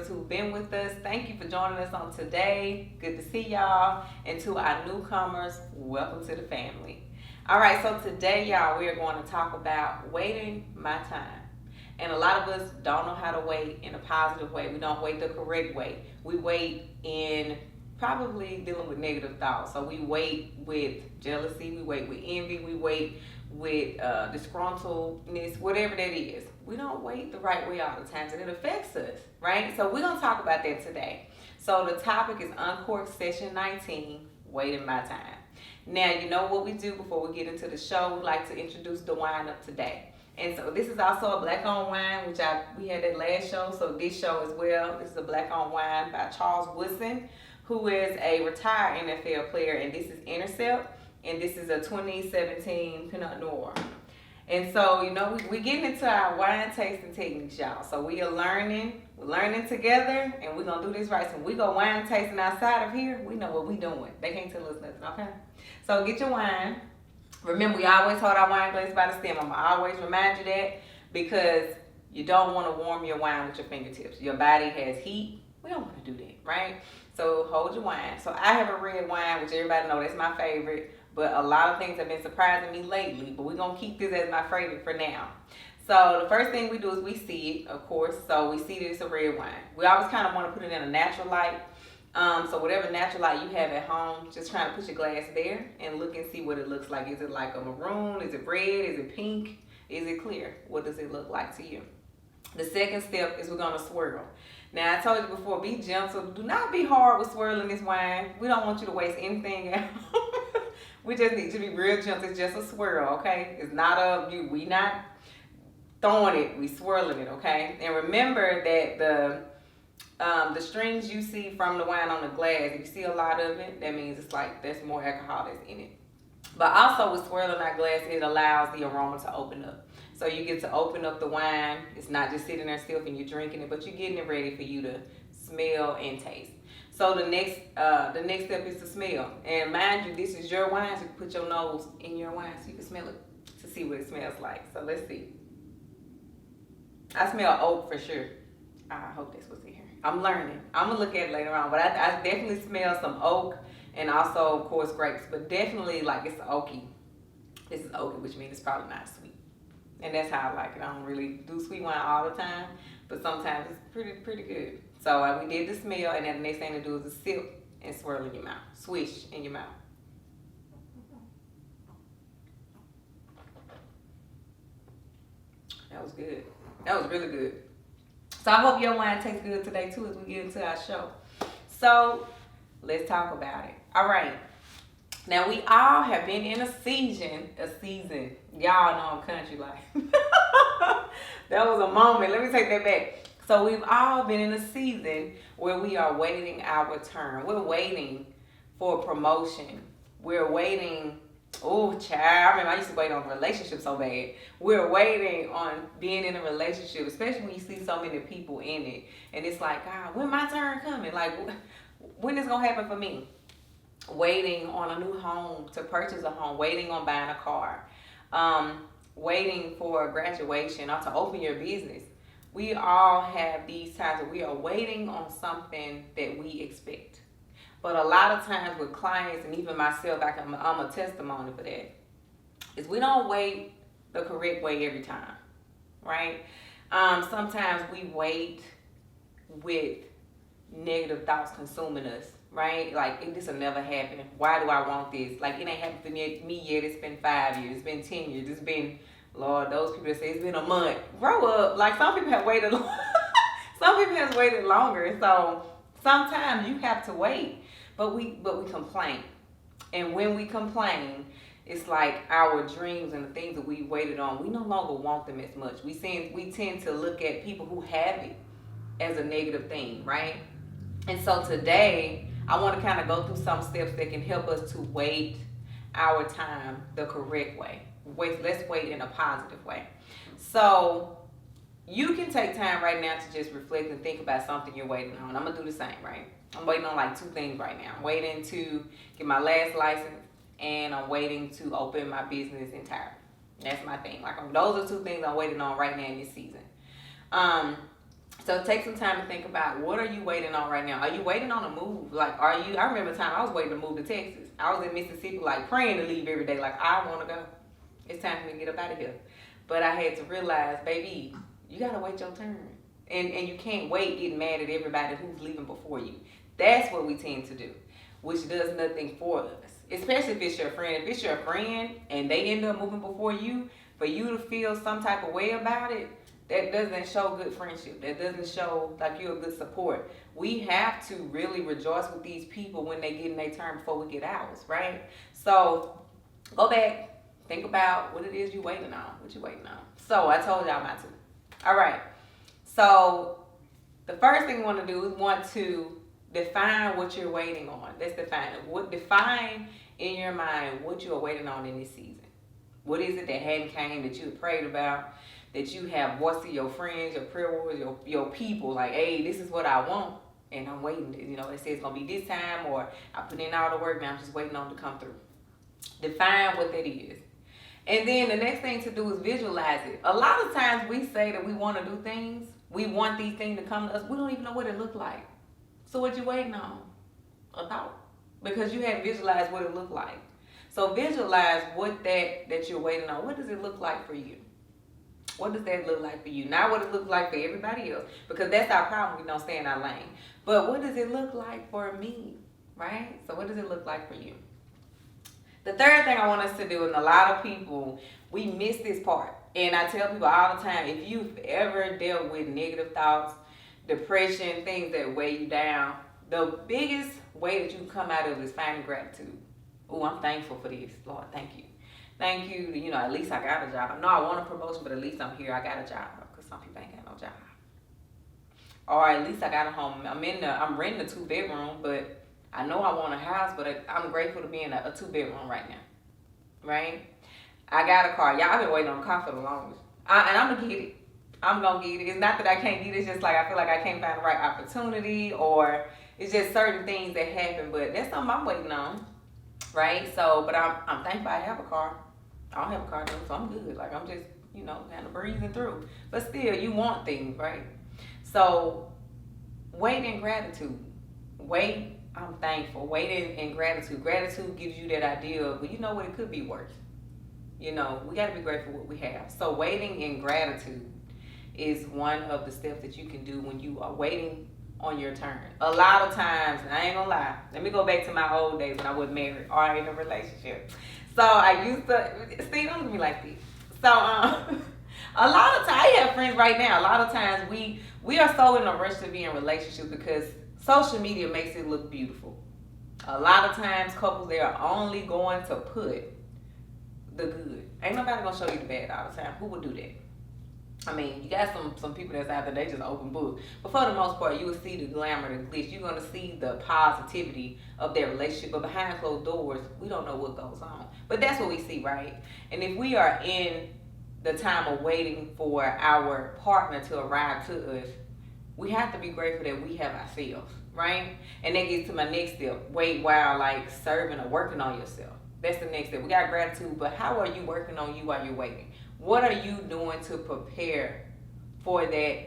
viewers who've been with us, thank you for joining us on today. Good to see y'all. And to our newcomers, welcome to the family. All right, so today, y'all, we are going to talk about waiting my time. And a lot of us don't know how to wait in a positive way. We don't wait the correct way. We wait in probably dealing with negative thoughts. So we wait with jealousy, we wait with envy, we wait with disgruntledness, whatever that is. We don't wait the right way all the time, and it affects us, right? So we're going to talk about that today. So the topic is Uncorked Session 19, Waiting My Time. Now, you know what we do before we get into the show. We like to introduce the wine of today. And so this is also a black-owned wine, which we had that last show, so this show as well. This is a black-owned wine by Charles Woodson, who is a retired NFL player, and this is Intercept, and this is a 2017 Pinot Noir. And so, you know, we're getting into our wine tasting techniques, y'all. So we're learning together, and we're going to do this right. So when we go wine tasting outside of here, we know what we're doing. They can't tell us nothing, okay? So get your wine. Remember, we always hold our wine glass by the stem. I'm going to always remind you that because you don't want to warm your wine with your fingertips. Your body has heat. We don't want to do that, right? So hold your wine. So I have a red wine, which everybody knows that's my favorite. But a lot of things have been surprising me lately. But we're going to keep this as my favorite for now. So the first thing we do is we see it, of course. So we see that it's a red wine. We always kind of want to put it in a natural light. So whatever natural light you have at home, just trying to put your glass there and look and see what it looks like. Is it like a maroon? Is it red? Is it pink? Is it clear? What does it look like to you? The second step is we're going to swirl. Now, I told you before, be gentle. Do not be hard with swirling this wine. We don't want you to waste anything else. We just need to be real gentle. It's just a swirl, okay? It's not we not throwing it. We swirling it, okay? And remember that the strings you see from the wine on the glass, if you see a lot of it, that means it's like there's more alcohol that's in it. But also with swirling our glass, it allows the aroma to open up. So you get to open up the wine. It's not just sitting there still and you're drinking it, but you're getting it ready for you to smell and taste. So the next step is to smell. And mind you, this is your wine, so you can put your nose in your wine so you can smell it to see what it smells like. So let's see. I smell oak for sure. I hope that's what's in here. I'm learning. I'm going to look at it later on. But I definitely smell some oak and also, of course, grapes. But definitely, like, it's oaky. This is oaky, which means it's probably not sweet. And that's how I like it. I don't really do sweet wine all the time. But sometimes it's pretty good. So we did the smell. And then the next thing to do is to sip and swirl in your mouth. Swish in your mouth. That was good. That was really good. So I hope your wine tastes good today too as we get into our show. So let's talk about it. All right. Now we all have been in a season. Y'all know I'm country like. That was a moment. Let me take that back. So we've all been in a season where we are waiting our turn. We're waiting for a promotion. We're waiting. Oh, child, I remember I used to wait on a relationship so bad. We're waiting on being in a relationship, especially when you see so many people in it. And it's like, God, when my turn coming? Like, when is going to happen for me? Waiting on a new home, to purchase a home, waiting on buying a car, waiting for a graduation or to open your business. We all have these times where we are waiting on something that we expect. But a lot of times with clients, and even myself, I'm a testimony for that, is we don't wait the correct way every time, right? Sometimes we wait with negative thoughts consuming us, right? Like, this will never happen. Why do I want this? Like, it ain't happened for me yet. It's been 5 years. It's been 10 years. It's been, Lord, those people that say it's been a month. Grow up. Like, some people have waited some people have waited longer. So sometimes you have to wait. But we complain. And when we complain, it's like our dreams and the things that we waited on, we no longer want them as much. We tend to look at people who have it as a negative thing, right? And so today, I want to kind of go through some steps that can help us to wait our time the correct way. Let's wait in a positive way. So you can take time right now to just reflect and think about something you're waiting on. I'm going to do the same, right? I'm waiting on like 2 things right now. I'm waiting to get my last license, and I'm waiting to open my business entirely. That's my thing. Like, those are 2 things I'm waiting on right now in this season. So take some time to think about, what are you waiting on right now? Are you waiting on a move? Like, are you? I remember the time I was waiting to move to Texas. I was in Mississippi, like praying to leave every day. Like, I want to go. It's time for me to get up out of here. But I had to realize, baby, you gotta wait your turn, and you can't wait getting mad at everybody who's leaving before you. That's what we tend to do, which does nothing for us. Especially if it's your friend. If it's your friend and they end up moving before you, for you to feel some type of way about it, that doesn't show good friendship. That doesn't show like you're a good support. We have to really rejoice with these people when they get in their turn before we get ours, right? So go back, think about what it is you're waiting on. What you waiting on. So I told y'all not to. All right. So the first thing we want to do is want to define what you're waiting on. Let's define it. Define in your mind what you are waiting on in this season. What is it that hadn't came that you prayed about? That you have voiced to your friends, your prayer warriors, your people, like, hey, this is what I want, and I'm waiting. You know, they say it's gonna be this time, or I put in all the work, now I'm just waiting on it to come through. Define what that is. And then the next thing to do is visualize it. A lot of times we say that we want to do things, we want these things to come to us, we don't even know what it look like. So what you waiting on? A thought. Because you haven't visualized what it looked like. So visualize what that you're waiting on. What does it look like for you? What does that look like for you? Not what it looks like for everybody else, because that's our problem. We don't stay in our lane. But what does it look like for me, right? So what does it look like for you? The third thing I want us to do, and a lot of people, we miss this part. And I tell people all the time, if you've ever dealt with negative thoughts, depression, things that weigh you down, the biggest way that you can come out of it is finding gratitude. Oh, I'm thankful for this. Lord, thank you. Thank you. You know, at least I got a job. No, I want a promotion, but at least I'm here. I got a job, because some people ain't got no job. Or at least I got a home. I'm renting a 2-bedroom, but I know I want a house, but I'm grateful to be in a 2-bedroom right now. Right? I got a car. Y'all, I've been waiting on a car for the longest. And I'm gonna get it. I'm gonna get it. It's not that I can't get it. It's just like I feel like I can't find the right opportunity, or it's just certain things that happen. But that's something I'm waiting on. Right? So, but I'm thankful I have a car. I don't have a car though, so I'm good. Like, I'm just, you know, kind of breezing through. But still, you want things, right? So, wait in gratitude. Wait, I'm thankful. Wait in gratitude. Gratitude gives you that idea of, well, you know what, it could be worse. You know, we got to be grateful for what we have. So, waiting in gratitude is one of the steps that you can do when you are waiting on your turn. A lot of times, and I ain't gonna lie, let me go back to my old days when I was married or in a relationship. So I used to, Steve, don't look at me like this. So a lot of times, I have friends right now, a lot of times we are so in a rush to be in relationships because social media makes it look beautiful. A lot of times couples, they are only going to put the good. Ain't nobody gonna show you the bad all the time. Who would do that? I mean, you got some people that's out there, they just open book. But for the most part, you will see the glamour, the glitz. You're going to see the positivity of their relationship. But behind closed doors, we don't know what goes on. But that's what we see, right? And if we are in the time of waiting for our partner to arrive to us, we have to be grateful that we have ourselves, right? And that gets to my next step. Wait while like serving or working on yourself. That's the next step. We got gratitude, but how are you working on you while you're waiting? What are you doing to prepare for that,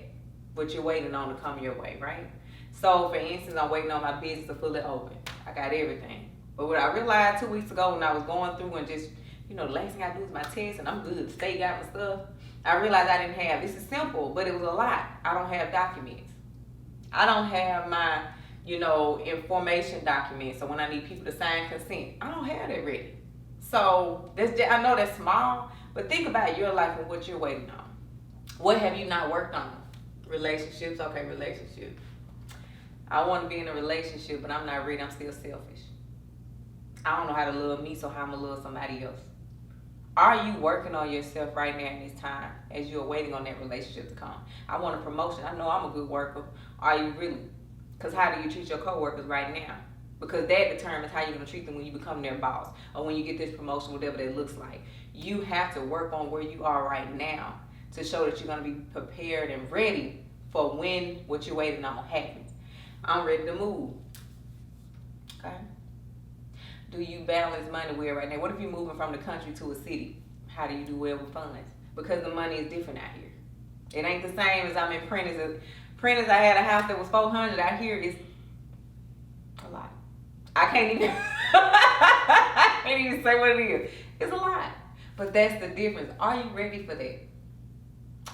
what you're waiting on to come your way, right? So, for instance, I'm waiting on my business to fully open. I got everything. But what I realized 2 weeks ago when I was going through and just, you know, the last thing I do is my test and I'm good. State got my stuff. I realized I didn't have, this is simple, but it was a lot. I don't have documents. I don't have my, you know, information documents. So when I need people to sign consent, I don't have that ready. So I know that's small, but think about your life and what you're waiting on. What have you not worked on? Relationships, okay, relationship. I want to be in a relationship, but I'm not ready. I'm still selfish. I don't know how to love me, so how I'm going to love somebody else. Are you working on yourself right now in this time as you're waiting on that relationship to come? I want a promotion. I know I'm a good worker. Are you really? Because how do you treat your coworkers right now? Because that determines how you're going to treat them when you become their boss or when you get this promotion, whatever that looks like. You have to work on where you are right now to show that you're going to be prepared and ready for when what you're waiting on happens. I'm ready to move. Okay? Do you balance money well right now? What if you're moving from the country to a city? How do you do well with funds? Because the money is different out here. It ain't the same as I'm in Prentice, I had a house that was 400. Out here is a lot. I can't even I can't even say what it is. It's a lot. But that's the difference. Are you ready for that?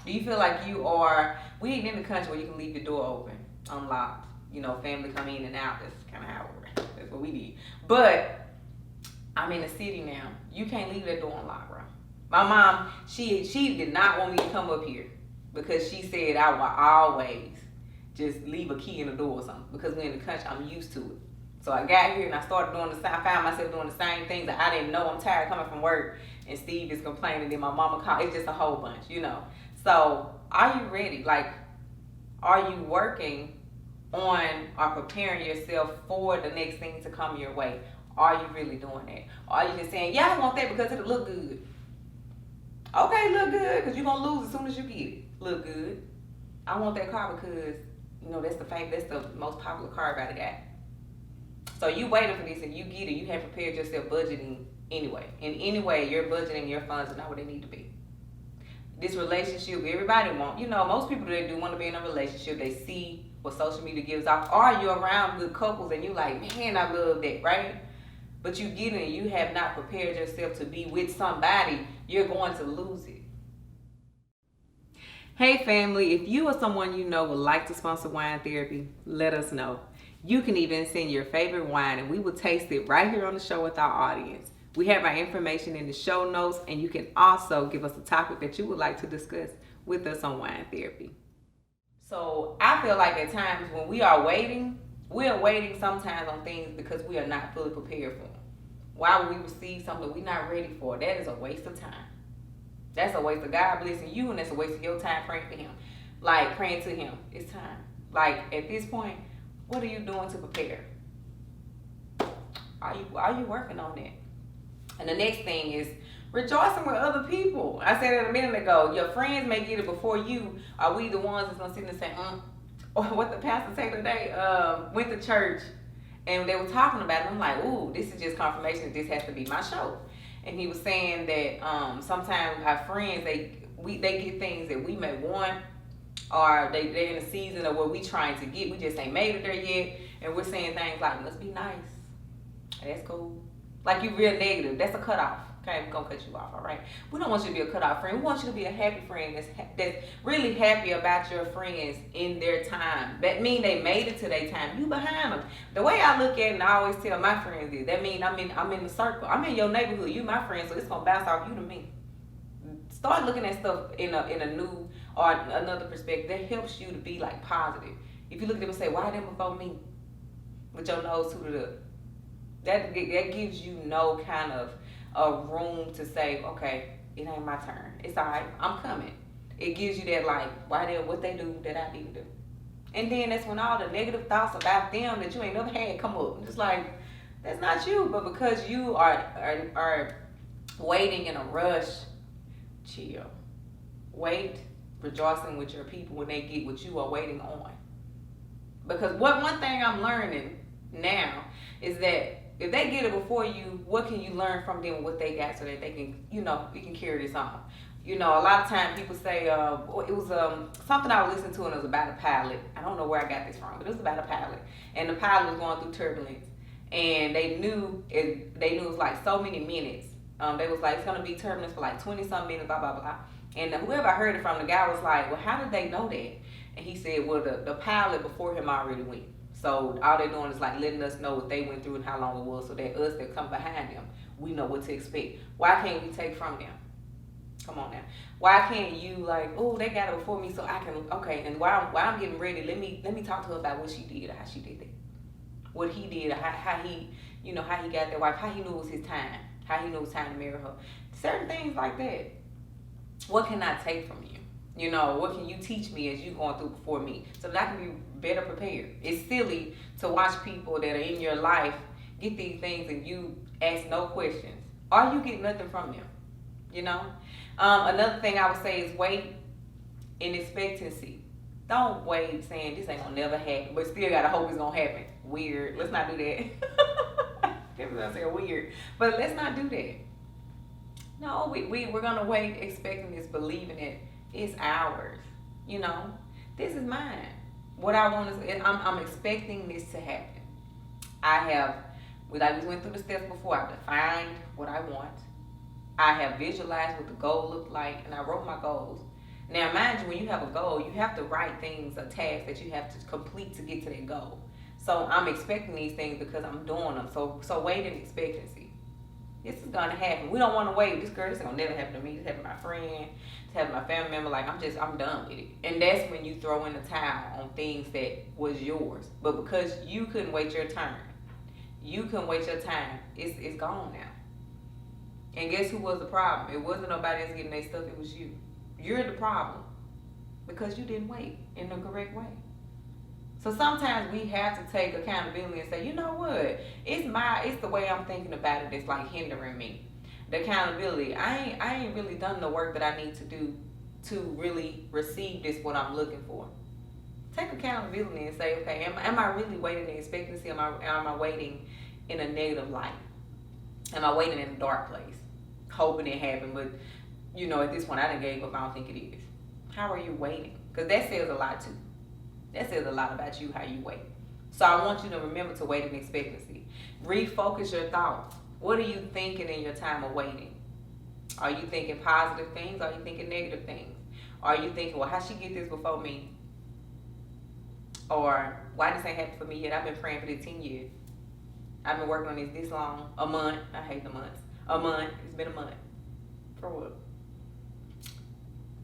Do you feel like you are? We ain't in the country where you can leave your door open, unlocked. You know, family come in and out. That's kind of how that's what we did. But I'm in the city now. You can't leave that door unlocked, bro. My mom, she did not want me to come up here because she said I would always just leave a key in the door or something. Because we're in the country, I'm used to it. So I got here and I started doing I found myself doing the same things that I didn't know. I'm tired coming from work and Steve is complaining. Then my mama called. It's just a whole bunch, you know. So are you ready? Like, are you working on or preparing yourself for the next thing to come your way? Are you really doing that? Or are you just saying, yeah, I want that because it'll look good? Okay, look good, because you're going to lose as soon as you get it. Look good. I want that car because, you know, that's the most popular car I got. So you waiting for this and you get it. You have prepared yourself budgeting anyway. In any way, your budgeting, your funds are not what they need to be. This relationship, everybody want, you know, most people that do want to be in a relationship, they see what social media gives off. Or you're around good couples and you like, man, I love that, right? But you get it and you have not prepared yourself to be with somebody, you're going to lose it. Hey family, if you or someone you know would like to sponsor wine therapy, let us know. You can even send your favorite wine and we will taste it right here on the show with our audience. We have our information in the show notes, and you can also give us a topic that you would like to discuss with us on wine therapy. So I feel like at times when we are waiting sometimes on things because we are not fully prepared for them. Why would we receive something we're not ready for? That is a waste of time. That's a waste of God blessing you, and that's a waste of your time praying for him. Like praying to him. It's time. Like at this point, what are you doing to prepare? Are you working on that? And the next thing is rejoicing with other people. I said it a minute ago. Your friends may get it before you. Are we the ones that's gonna sit and say, Or what the pastor said today? Went to church and they were talking about it. I'm like, ooh, this is just confirmation that this has to be my show. And he was saying that sometimes our friends they get things that we may want, or they're in a season of what we trying to get. We just ain't made it there yet, and we're saying things like, "Must be nice." That's cool. Like you real negative. That's a cutoff. Okay, we're gonna cut you off, all right? We don't want you to be a cutoff friend. We want you to be a happy friend that's really happy about your friends in their time. That mean they made it to their time. You behind them. The way I look at it, and I always tell my friends is, that mean I'm in the circle. I'm in your neighborhood. You my friend, so it's gonna bounce off you to me. Start looking at stuff in a new or another perspective that helps you to be like positive. If you look at them and say, "Why them before me?" with your nose tooted up. That gives you no kind of room to say, okay, it ain't my turn. It's all right. I'm coming. It gives you that like, why they what they do that I didn't do. And then that's when all the negative thoughts about them that you ain't never had come up. Just like, that's not you. But because you are waiting in a rush, chill. Wait, rejoicing with your people when they get what you are waiting on. Because one thing I'm learning now is that if they get it before you, what can you learn from them what they got so that they can, you can carry this on. A lot of times people say, it was something I was listening to and it was about a pilot. I don't know where I got this from, but it was about a pilot. And the pilot was going through turbulence. And they knew it was like so many minutes. They was like, it's going to be turbulence for like 20-some minutes, blah, blah, blah. And whoever I heard it from, the guy was like, well, how did they know that? And he said, well, the pilot before him already went. So all they're doing is like letting us know what they went through and how long it was so that us that come behind them, we know what to expect. Why can't we take from them? Come on now. Why can't you like, oh, they got it before me so I can, okay, and while I'm getting ready, let me talk to her about what she did or how she did that. What he did or how he, how he got that wife, how he knew it was his time, how he knew it was time to marry her. Certain things like that. What can I take from you? What can you teach me as you going through before me so that I can be better prepared? It's silly to watch people that are in your life get these things and you ask no questions or you get nothing from them, Another thing I would say is wait in expectancy. Don't wait saying this ain't gonna never happen, but still gotta hope it's gonna happen. Weird. Let's not do that. People gonna say weird, but let's not do that. No, we're gonna wait expecting this, believing it. It's ours. This is mine. what I want is I'm expecting this to happen. I have, like we went through the steps before. I've defined what I want. I have visualized what the goal looked like, and I wrote my goals. Now, mind you, when you have a goal, you have to write things, a task that you have to complete to get to that goal. So I'm expecting these things because I'm doing them. So wait in expectancy. This is gonna happen. We don't want to wait. This gonna never happen to me. This happened to my friend. This happened to my family member. Like I'm done with it. And that's when you throw in the towel on things that was yours. But because you couldn't wait your turn, you couldn't wait your time. It's gone now. And guess who was the problem? It wasn't nobody else getting their stuff. It was you. You're the problem because you didn't wait in the correct way. So sometimes we have to take accountability and say, you know what? It's the way I'm thinking about it that's like hindering me. The accountability. I ain't really done the work that I need to do to really receive this what I'm looking for. Take accountability and say, okay, am I really waiting in expectancy? Am I waiting in a negative light? Am I waiting in a dark place? Hoping it happened, but at this point I done gave up. I don't think it is. How are you waiting? Because that says a lot too. That says a lot about you, how you wait. So I want you to remember to wait in expectancy. Refocus your thoughts. What are you thinking in your time of waiting? Are you thinking positive things? Are you thinking negative things? Are you thinking, well, how she get this before me? Or why this ain't happened for me yet? I've been praying for this 10 years. I've been working on this long. A month. I hate the months. A month. It's been a month. For what?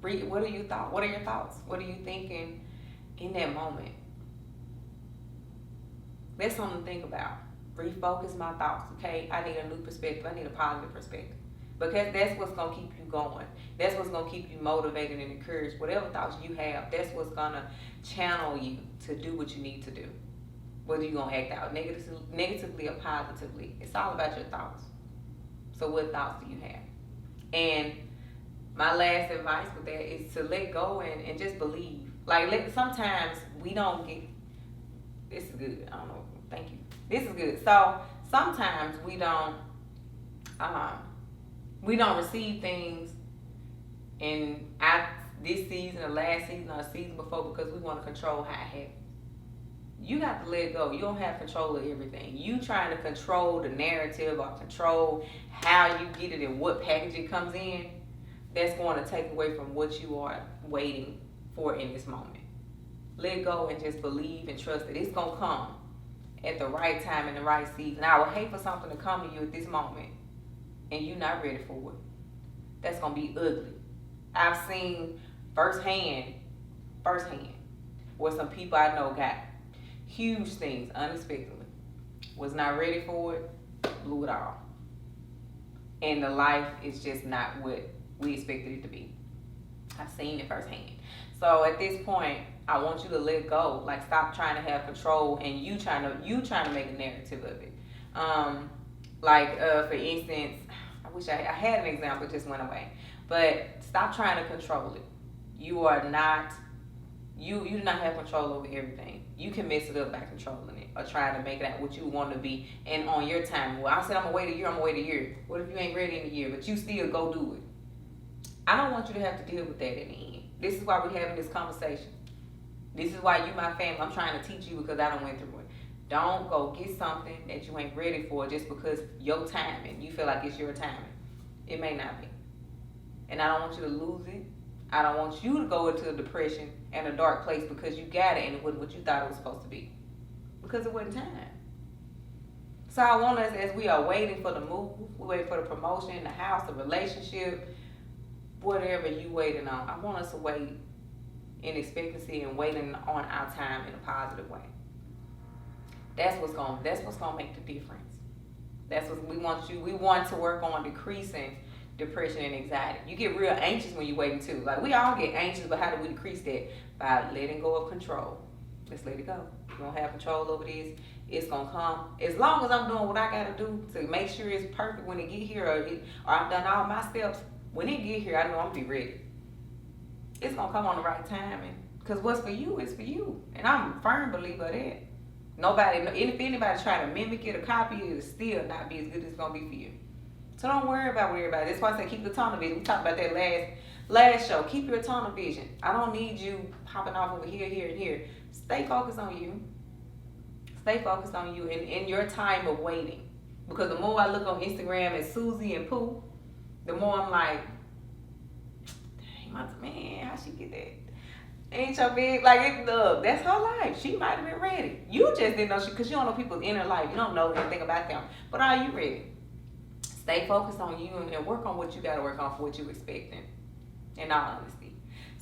What are your thoughts? What are your thoughts? What are you thinking in that moment? That's something to think about. Refocus my thoughts, okay? I need a new perspective. I need a positive perspective. Because that's what's going to keep you going. That's what's going to keep you motivated and encouraged. Whatever thoughts you have, that's what's going to channel you to do what you need to do. Whether you're going to act out negatively or positively. It's all about your thoughts. So what thoughts do you have? And my last advice with that is to let go and just believe. Sometimes we don't get, this is good. I don't know. Thank you. This is good. So sometimes we don't receive things in this season or last season or season before because we want to control how it happens. You got to let go. You don't have control of everything. You trying to control the narrative or control how you get it and what package it comes in, that's going to take away from what you are waiting for in this moment. Let go and just believe and trust that it's going to come at the right time in the right season. I would hate for something to come to you at this moment and you're not ready for it. That's going to be ugly. I've seen firsthand, where some people I know got huge things unexpectedly, was not ready for it, blew it all. And the life is just not what we expected it to be. I've seen it firsthand. So at this point, I want you to let go. Stop trying to have control and you trying to make a narrative of it. For instance, I wish I had an example, it just went away. But stop trying to control it. You do not have control over everything. You can mess it up by controlling it or trying to make it out what you want to be and on your time. Well, I said I'm gonna wait a year, I'm gonna wait a year. What if you ain't ready in a year, but you still go do it? I don't want you to have to deal with that in the end. This is why we're having this conversation. This is why you my family. I'm trying to teach you because I done went through it. Don't go get something that you ain't ready for just because your timing, you feel like it's your timing. It may not be. And I don't want you to lose it. I don't want you to go into a depression and a dark place because you got it and it wasn't what you thought it was supposed to be. Because it wasn't time. So I want us, as we are waiting for the move, we wait for the promotion in the house, the relationship, whatever you waiting on, I want us to wait in expectancy and waiting on our time in a positive way. That's what's gonna make the difference. That's what we want to work on decreasing depression and anxiety. You get real anxious when you're waiting too. We all get anxious, but how do we decrease that? By letting go of control. Let's let it go. You don't have control over this. It's gonna come. As long as I'm doing what I gotta do to make sure it's perfect when it get here, or I've done all my steps. When it get here, I know I'm gonna be ready. It's gonna come on the right timing. Cause what's for you is for you, and I'm a firm believer of that. If anybody's trying to mimic it or copy it, it'll still not be as good as it's gonna be for you. So don't worry about what everybody. That's why I say keep the tunnel vision. We talked about that last show. Keep your tunnel vision. I don't need you popping off over here, here, and here. Stay focused on you. Stay focused on you in your time of waiting. Because the more I look on Instagram at Susie and Pooh, the more I'm like, dang, man, how she get that? Ain't your big, like, look, that's her life. She might have been ready. You just didn't know because you don't know people's inner life. You don't know anything about them. But are you ready? Stay focused on you and work on what you got to work on for what you're expecting, in all honesty.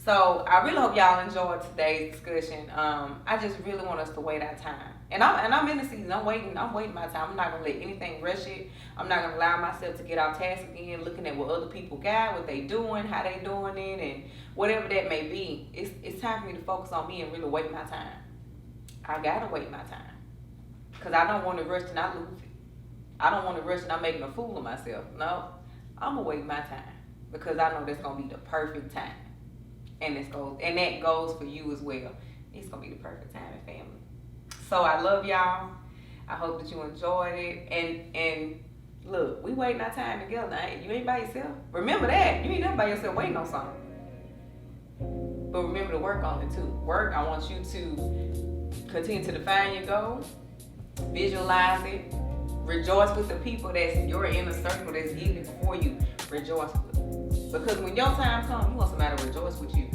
So I really hope y'all enjoyed today's discussion. I just really want us to wait our time. And I'm in the season. I'm waiting my time. I'm not gonna let anything rush it. I'm not gonna allow myself to get off task again, looking at what other people got, what they doing, how they doing it, and whatever that may be. It's time for me to focus on me and really wait my time. I gotta wait my time. Because I don't want to rush and I lose it. I don't want to rush and I'm making a fool of myself. No, I'm gonna wait my time. Because I know that's gonna be the perfect time. And that goes for you as well. It's gonna be the perfect time and family. So I love y'all. I hope that you enjoyed it. And look, we waiting our time together. You ain't by yourself. Remember that. You ain't never by yourself waiting on something. But remember to work on it too. Work. I want you to continue to define your goals. Visualize it. Rejoice with the people that's your inner circle that's even before you. Rejoice with them. Because when your time comes, you want somebody to rejoice with you.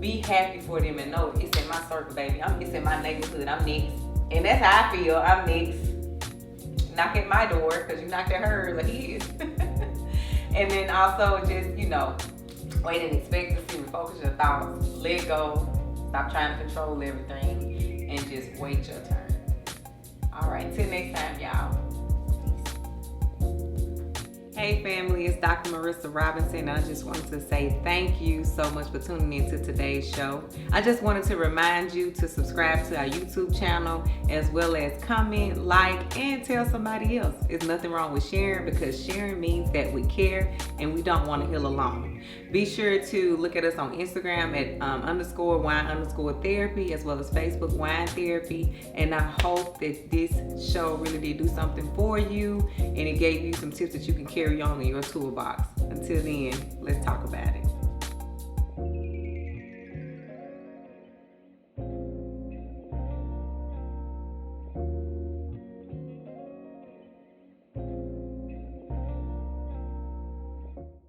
Be happy for them and know it's in my circle, baby. It's in my neighborhood. I'm next. And that's how I feel. I'm next. Knock at my door because you knocked at hers or his. And then also just, wait and expect to see. Focus your thoughts. Let go. Stop trying to control everything. And just wait your turn. All right. Till next time, y'all. Hey family, it's Dr. Marissa Robinson. I just wanted to say thank you so much for tuning into today's show. I just wanted to remind you to subscribe to our YouTube channel as well as comment, like, and tell somebody else. There's nothing wrong with sharing because sharing means that we care and we don't want to heal alone. Be sure to look at us on Instagram at _wine_therapy as well as Facebook Wine Therapy. And I hope that this show really did do something for you and it gave you some tips that you can carry on in your toolbox. Until then, let's talk about it.